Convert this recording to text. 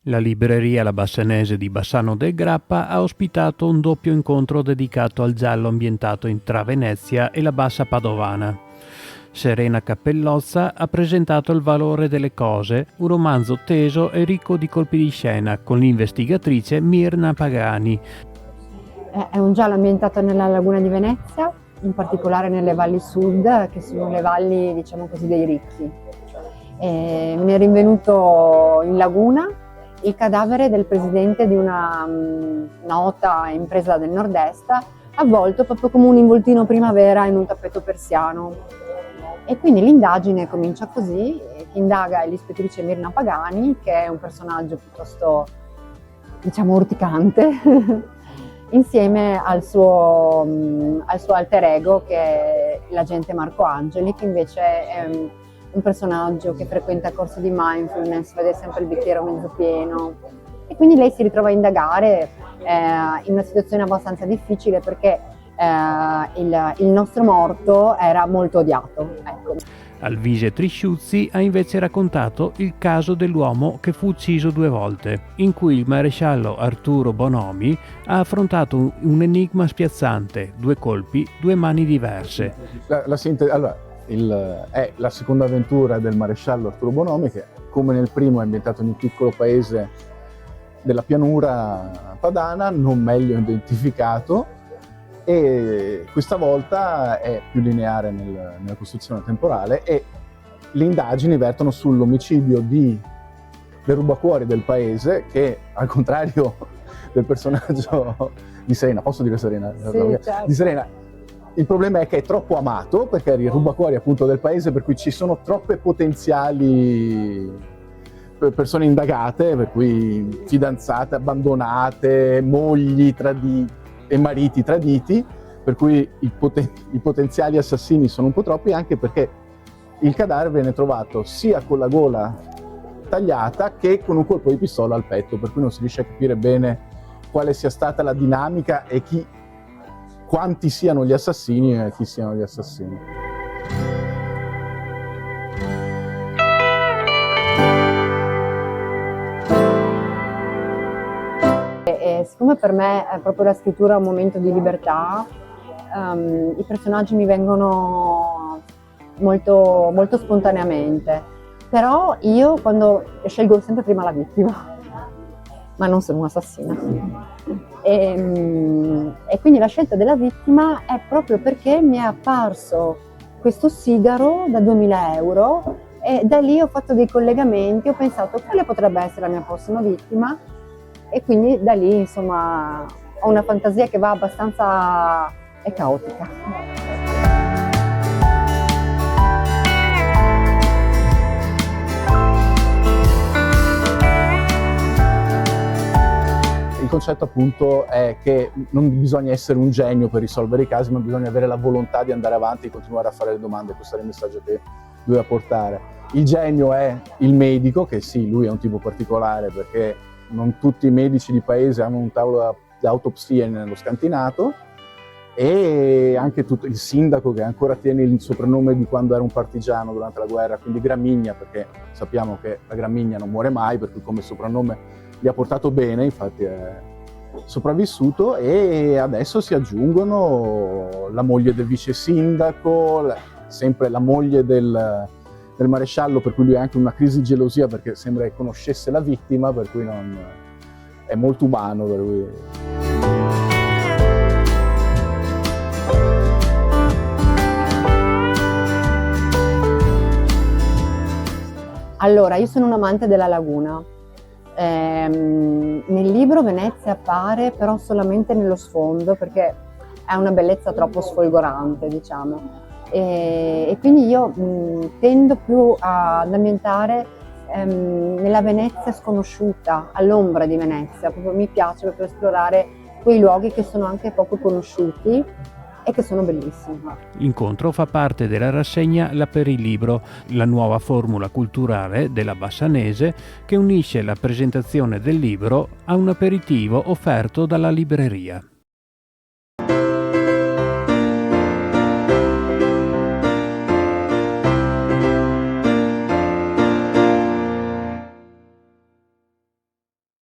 La libreria La Bassanese di Bassano del Grappa ha ospitato un doppio incontro dedicato al giallo ambientato tra Venezia e la Bassa Padovana. Serena Cappellozza ha presentato Il valore delle cose, un romanzo teso e ricco di colpi di scena, con l'investigatrice Mirna Pagani. È un giallo ambientato nella laguna di Venezia, in particolare nelle valli sud, che sono le valli, diciamo così, dei ricchi. Mi è rinvenuto in laguna il cadavere del presidente di una nota impresa del nord-est, avvolto proprio come un involtino primavera in un tappeto persiano. E quindi l'indagine comincia così: chi indaga è l'ispettrice Mirna Pagani, che è un personaggio piuttosto, diciamo, urticante, insieme al suo alter ego, che è l'agente Marco Angeli, che invece è un personaggio che frequenta corsi di mindfulness, vede sempre il bicchiere mezzo pieno, e quindi lei si ritrova a indagare in una situazione abbastanza difficile, perché il nostro morto era molto odiato. Ecco. Alvise Trisciuzzi ha invece raccontato il caso dell'uomo che fu ucciso 2 volte, in cui il maresciallo Arturo Bonomi ha affrontato un enigma spiazzante: 2 colpi, 2 mani diverse. La sintesi, allora, è la seconda avventura del maresciallo Arturo Bonomi, che come nel primo è ambientato in un piccolo paese della pianura padana, non meglio identificato, e questa volta è più lineare nella costruzione temporale, e le indagini vertono sull'omicidio del rubacuori del paese, che al contrario del personaggio di Serena, posso dire Serena? Sì, certo. Di Serena, il problema è che è troppo amato, perché è il rubacuori appunto del paese, per cui ci sono troppe potenziali persone indagate, per cui fidanzate abbandonate, mogli tradite e mariti traditi, per cui i potenziali assassini sono un po' troppi, anche perché il cadavere viene trovato sia con la gola tagliata che con un colpo di pistola al petto, per cui non si riesce a capire bene quale sia stata la dinamica e quanti siano gli assassini e chi siano gli assassini. Siccome per me è proprio la scrittura un momento di libertà, i personaggi mi vengono molto, molto spontaneamente, però io scelgo sempre prima la vittima, ma non sono un'assassina. E quindi la scelta della vittima è proprio perché mi è apparso questo sigaro da 2.000 euro, e da lì ho fatto dei collegamenti, ho pensato quale potrebbe essere la mia prossima vittima. E quindi da lì, insomma, ho una fantasia che va abbastanza... è caotica. Il concetto appunto è che non bisogna essere un genio per risolvere i casi, ma bisogna avere la volontà di andare avanti e continuare a fare le domande. Questo era il messaggio che doveva portare. Il genio è il medico, che sì, lui è un tipo particolare, perché non tutti i medici di paese hanno un tavolo di autopsie nello scantinato, e anche il sindaco, che ancora tiene il soprannome di quando era un partigiano durante la guerra, quindi Gramigna, perché sappiamo che la Gramigna non muore mai, per cui come soprannome gli ha portato bene, infatti è sopravvissuto. E adesso si aggiungono la moglie del vice sindaco, sempre la moglie del maresciallo, per cui lui ha anche una crisi di gelosia, perché sembra che conoscesse la vittima, per cui è molto umano, per cui... Allora, io sono un amante della laguna. Nel libro Venezia appare però solamente nello sfondo, perché è una bellezza troppo sfolgorante, diciamo. E quindi io tendo più ad ambientare nella Venezia sconosciuta, all'ombra di Venezia. Proprio mi piace proprio esplorare quei luoghi che sono anche poco conosciuti e che sono bellissimi. L'incontro fa parte della rassegna La per il libro, la nuova formula culturale della Bassanese, che unisce la presentazione del libro a un aperitivo offerto dalla libreria.